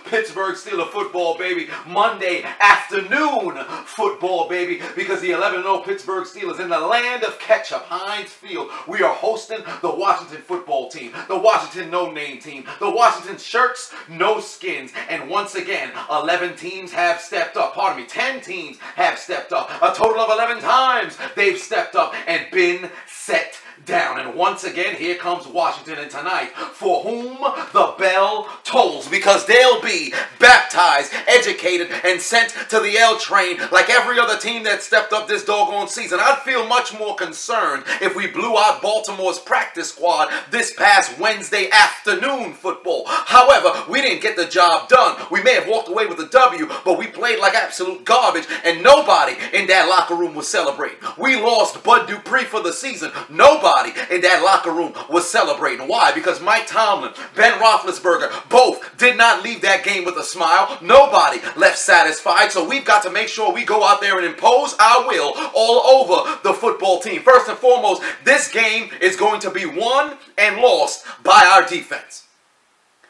Pittsburgh Steelers football, baby. Monday afternoon football, baby. Because the 11-0 Pittsburgh Steelers in the land of ketchup, Heinz Field, we are hosting the Washington football team, the Washington no-name team, the Washington Shirts No Skins. And once again, 11 teams have stepped up. Pardon me, 10 teams have stepped up. A total of 11 times they've stepped up and been set down. And once again, here comes Washington, and tonight, for whom the bell tolls, because they'll be baptized, educated, and sent to the L train like every other team that stepped up this doggone season. I'd feel much more concerned if we blew out Baltimore's practice squad this past Wednesday afternoon football. However, we didn't get the job done. We may have walked away with a W, but we played like absolute garbage, and nobody in that locker room was celebrating. We lost Bud Dupree for the season. Nobody in that locker room was celebrating. Why? Because Mike Tomlin, Ben Roethlisberger, both did not leave that game with a smile. Nobody left satisfied. So we've got to make sure we go out there and impose our will all over the football team. First and foremost, this game is going to be won and lost by our defense.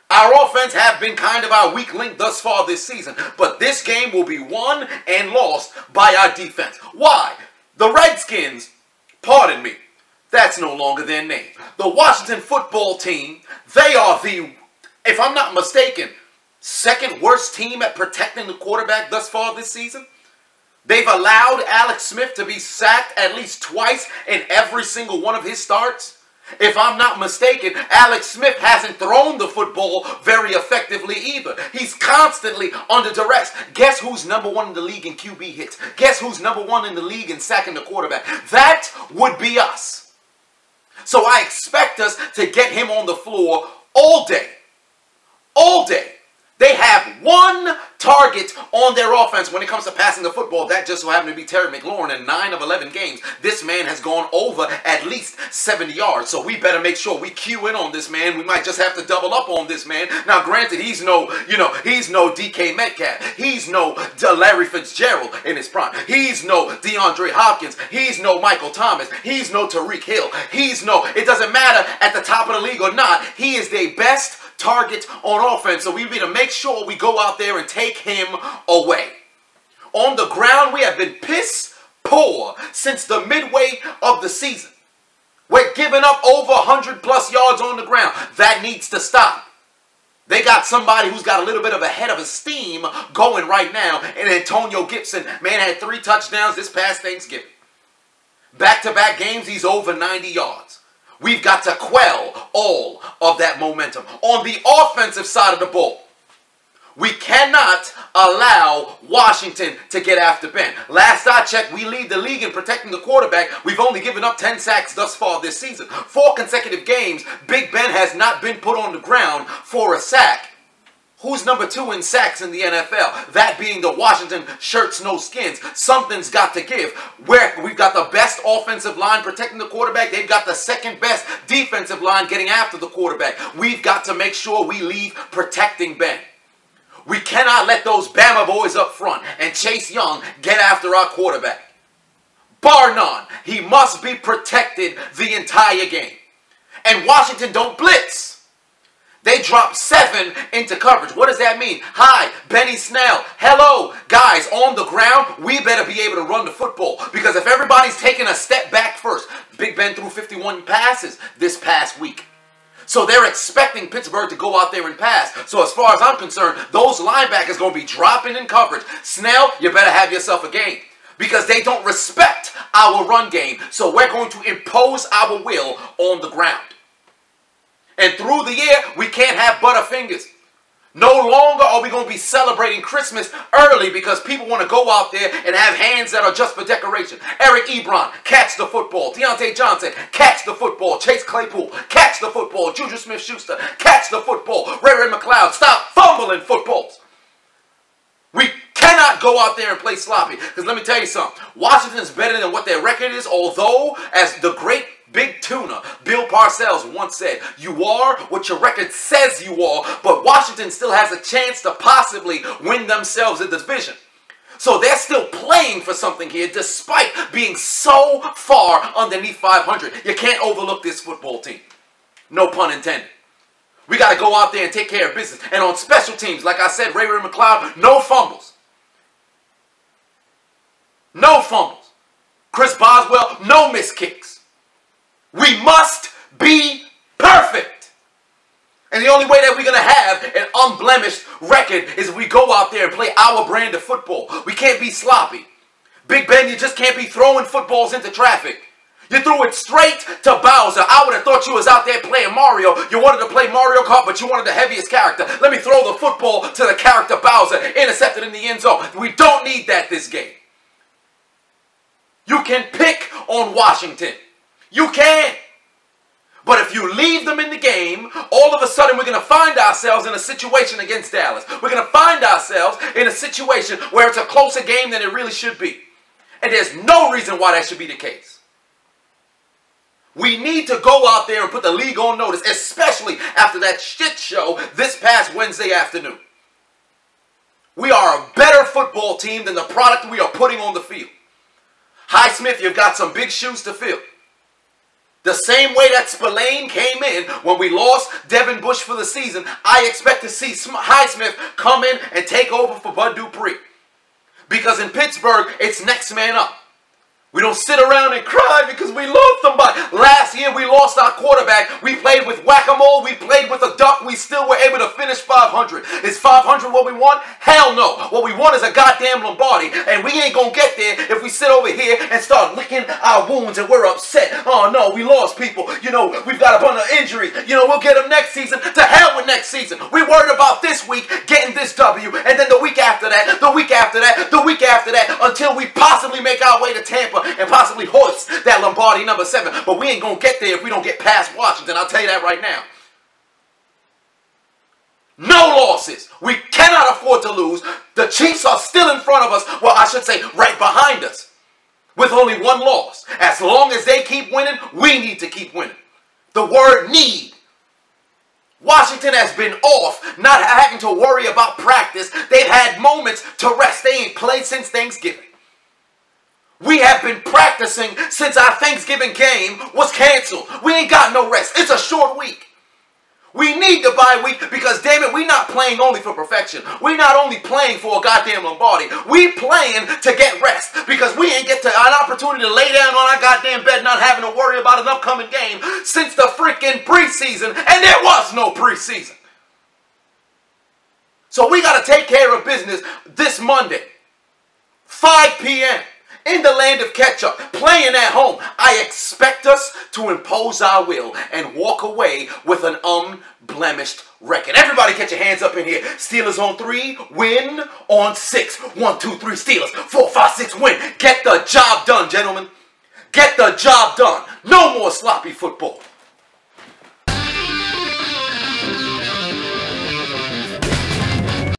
Our offense have been kind of our weak link thus far this season, but this game will be won and lost by our defense. Why? The Redskins, pardon me, that's no longer their name. The Washington football team, they are the, if I'm not mistaken, second worst team at protecting the quarterback thus far this season. They've allowed Alex Smith to be sacked at least twice in every single one of his starts. If I'm not mistaken, Alex Smith hasn't thrown the football very effectively either. He's constantly under duress. Guess who's number one in the league in QB hits? Guess who's number one in the league in sacking the quarterback? That would be us. So I expect us to get him on the floor all day. All day. They have one target on their offense when it comes to passing the football. That just so happened to be Terry McLaurin. In 9 of 11 games, this man has gone over at least 70 yards. So we better make sure we cue in on this man. We might just have to double up on this man. Now, granted, he's no, he's no DK Metcalf. He's no Larry Fitzgerald in his prime. He's no DeAndre Hopkins. He's no Michael Thomas. He's no Tariq Hill. He's no, it doesn't matter at the top of the league or not. He is the best target on offense, so we need to make sure we go out there and take him away. On the ground, we have been piss poor since the midway of the season. We're giving up over 100+ yards on the ground. That needs to stop. They got somebody who's got a little bit of a head of steam going right now, and Antonio Gibson, man, had 3 touchdowns this past Thanksgiving. Back-to-back games, he's over 90 yards. We've got to quell all of that momentum. On the offensive side of the ball, we cannot allow Washington to get after Ben. Last I checked, we lead the league in protecting the quarterback. We've only given up 10 sacks thus far this season. 4 consecutive games, Big Ben has not been put on the ground for a sack. Who's number 2 in sacks in the NFL? That being the Washington Shirts No Skins. Something's got to give. We've got the best offensive line protecting the quarterback. They've got the second best defensive line getting after the quarterback. We've got to make sure we leave protecting Ben. We cannot let those Bama boys up front and Chase Young get after our quarterback. Bar none, he must be protected the entire game. And Washington don't blitz. They dropped 7 into coverage. What does that mean? Hi, Benny Snell. Hello, guys, on the ground, we better be able to run the football. Because if everybody's taking a step back first, Big Ben threw 51 passes this past week. So they're expecting Pittsburgh to go out there and pass. So as far as I'm concerned, those linebackers going to be dropping in coverage. Snell, you better have yourself a game. Because they don't respect our run game. So we're going to impose our will on the ground. And through the year, we can't have Butterfingers. No longer are we going to be celebrating Christmas early because people want to go out there and have hands that are just for decoration. Eric Ebron, catch the football. Deontay Johnson, catch the football. Chase Claypool, catch the football. Juju Smith-Schuster, catch the football. Ray McLeod, stop fumbling footballs. We cannot go out there and play sloppy. Because let me tell you something. Washington is better than what their record is, although, as the great Big Tuna Bill Parcells once said, you are what your record says you are, but Washington still has a chance to possibly win themselves a division. So they're still playing for something here despite being so far underneath 500. You can't overlook this football team. No pun intended. We got to go out there and take care of business. And on special teams, like I said, Ray McLeod, no fumbles. No fumbles. Chris Boswell, no missed kicks. We must be perfect. And the only way that we're going to have an unblemished record is if we go out there and play our brand of football. We can't be sloppy. Big Ben, you just can't be throwing footballs into traffic. You threw it straight to Bowser. I would have thought you was out there playing Mario. You wanted to play Mario Kart, but you wanted the heaviest character. Let me throw the football to the character Bowser. Intercepted in the end zone. We don't need that this game. You can pick on Washington. You can. But if you leave them in the game, all of a sudden we're going to find ourselves in a situation against Dallas. We're going to find ourselves in a situation where it's a closer game than it really should be. And there's no reason why that should be the case. We need to go out there and put the league on notice, especially after that shit show this past Wednesday afternoon. We are a better football team than the product we are putting on the field. Highsmith, you've got some big shoes to fill. The same way that Spillane came in when we lost Devin Bush for the season, I expect to see Highsmith come in and take over for Bud Dupree. Because in Pittsburgh, it's next man up. We don't sit around and cry because we lost somebody. Last year, we lost our quarterback. We played with whack-a-mole. We played with a duck. We still were able to finish 500. Is 500 what we want? Hell no. What we want is a goddamn Lombardi. And we ain't going to get there if we sit over here and start licking our wounds and we're upset. Oh, no, we lost people. You know, we've got a bunch of injuries. You know, we'll get them next season. To hell with next season. We worried about this week getting this W. And then the week after that, the week after that, the week after that, until we possibly make our way to Tampa and possibly hoist that Lombardi number 7. But we ain't going to get there if we don't get past Washington. I'll tell you that right now. No losses. We cannot afford to lose. The Chiefs are still in front of us. Well, I should say right behind us. With only one loss. As long as they keep winning, we need to keep winning. The word need. Washington has been off, not having to worry about practice. They've had moments to rest. They ain't played since Thanksgiving. We have been practicing since our Thanksgiving game was canceled. We ain't got no rest. It's a short week. We need the bye week because, damn it, we're not playing only for perfection. We're not only playing for a goddamn Lombardi. We playing to get rest because we ain't get an opportunity to lay down on our goddamn bed not having to worry about an upcoming game since the freaking preseason, and there was no preseason. So we got to take care of business this Monday, 5 p.m. in the land of ketchup, playing at home. I expect us to impose our will and walk away with an unblemished record. Everybody get your hands up in here. Steelers on 3, win on 6. 1, 2, 3, Steelers. 4, 5, 6, win. Get the job done, gentlemen. Get the job done. No more sloppy football.